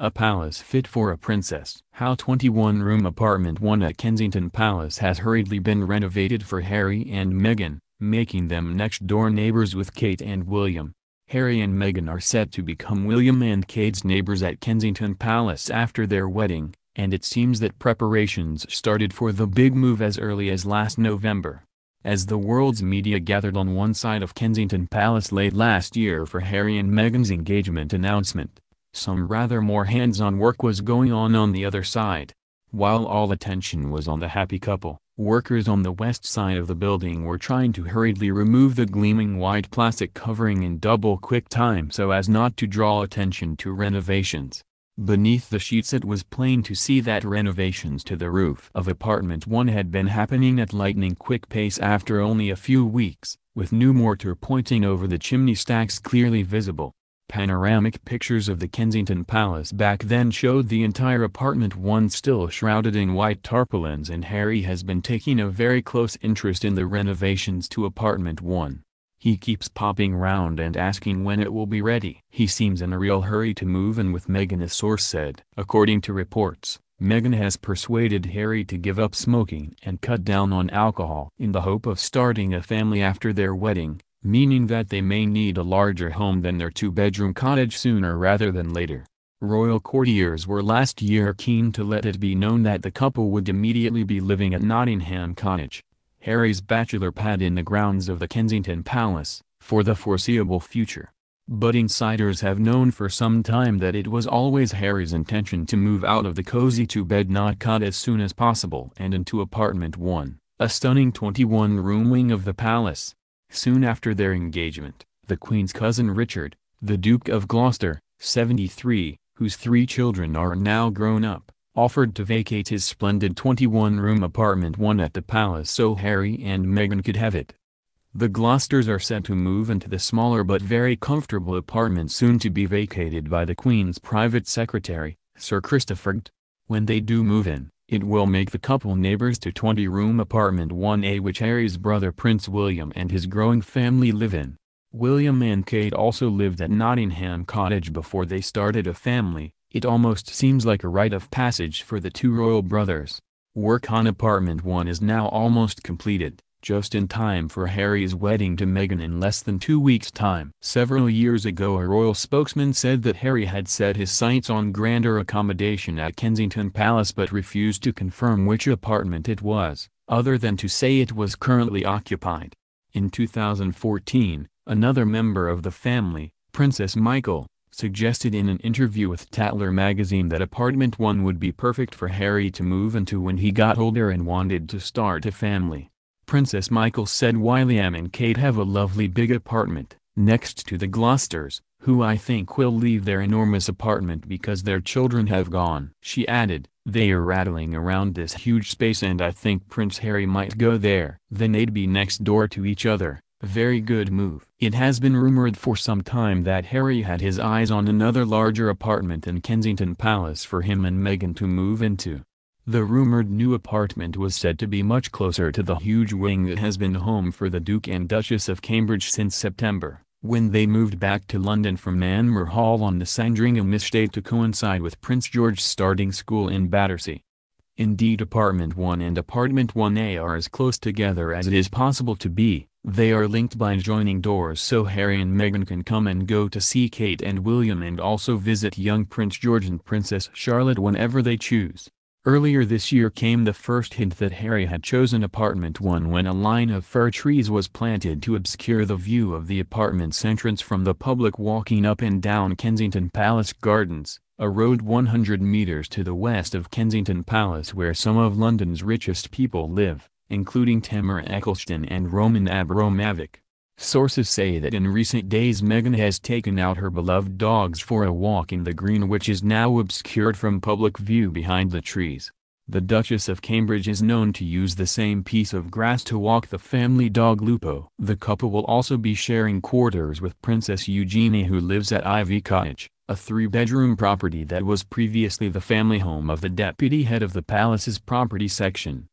A palace fit for a princess. How 21-room apartment 1 at Kensington Palace has hurriedly been renovated for Harry and Meghan, making them next-door neighbors with Kate and William. Harry and Meghan are set to become William and Kate's neighbors at Kensington Palace after their wedding, and it seems that preparations started for the big move as early as last November. As the world's media gathered on one side of Kensington Palace late last year for Harry and Meghan's engagement announcement, some rather more hands-on work was going on the other side. While all attention was on the happy couple, workers on the west side of the building were trying to hurriedly remove the gleaming white plastic covering in double quick time so as not to draw attention to renovations. Beneath the sheets it was plain to see that renovations to the roof of apartment 1 had been happening at lightning-quick pace after only a few weeks, with new mortar pointing over the chimney stacks clearly visible. Panoramic pictures of the Kensington Palace back then showed the entire apartment 1 still shrouded in white tarpaulins, and Harry has been taking a very close interest in the renovations to apartment 1. He keeps popping round and asking when it will be ready. He seems in a real hurry to move in with Meghan, a source said. According to reports, Meghan has persuaded Harry to give up smoking and cut down on alcohol in the hope of starting a family after their wedding, meaning that they may need a larger home than their two-bedroom cottage sooner rather than later. Royal courtiers were last year keen to let it be known that the couple would immediately be living at Nottingham Cottage, Harry's bachelor pad in the grounds of the Kensington Palace, for the foreseeable future. But insiders have known for some time that it was always Harry's intention to move out of the cozy two-bed knot cot as soon as possible and into apartment 1, a stunning 21-room wing of the palace. Soon after their engagement, the Queen's cousin Richard, the Duke of Gloucester, 73, whose 3 children are now grown up, offered to vacate his splendid 21-room apartment 1 at the palace so Harry and Meghan could have it. The Gloucesters are set to move into the smaller but very comfortable apartment soon to be vacated by the Queen's private secretary, Sir Christopher. When they do move in, it will make the couple neighbors to 20-room apartment 1A, which Harry's brother Prince William and his growing family live in. William and Kate also lived at Nottingham Cottage before they started a family. It almost seems like a rite of passage for the two royal brothers. Work on apartment 1 is now almost completed, just in time for Harry's wedding to Meghan in less than 2 weeks' time. Several years ago a royal spokesman said that Harry had set his sights on grander accommodation at Kensington Palace but refused to confirm which apartment it was, other than to say it was currently occupied. In 2014, another member of the family, Princess Michael, suggested in an interview with Tatler magazine that apartment 1 would be perfect for Harry to move into when he got older and wanted to start a family. Princess Michael said William and Kate have a lovely big apartment, next to the Gloucesters, who I think will leave their enormous apartment because their children have gone. She added, they are rattling around this huge space and I think Prince Harry might go there. Then they'd be next door to each other. Very good move. It has been rumored for some time that Harry had his eyes on another larger apartment in Kensington Palace for him and Meghan to move into. The rumored new apartment was said to be much closer to the huge wing that has been home for the Duke and Duchess of Cambridge since September, when they moved back to London from Manmore Hall on the Sandringham estate to coincide with Prince George starting school in Battersea. Indeed, apartment 1 and apartment 1A are as close together as it is possible to be. They are linked by adjoining doors so Harry and Meghan can come and go to see Kate and William and also visit young Prince George and Princess Charlotte whenever they choose. Earlier this year came the first hint that Harry had chosen apartment 1 when a line of fir trees was planted to obscure the view of the apartment's entrance from the public walking up and down Kensington Palace Gardens, a road 100 meters to the west of Kensington Palace where some of London's richest people live, including Tamara Eccleston and Roman Abramovich. Sources say that in recent days Meghan has taken out her beloved dogs for a walk in the green, which is now obscured from public view behind the trees. The Duchess of Cambridge is known to use the same piece of grass to walk the family dog Lupo. The couple will also be sharing quarters with Princess Eugenie, who lives at Ivy Cottage, a 3-bedroom property that was previously the family home of the deputy head of the palace's property section.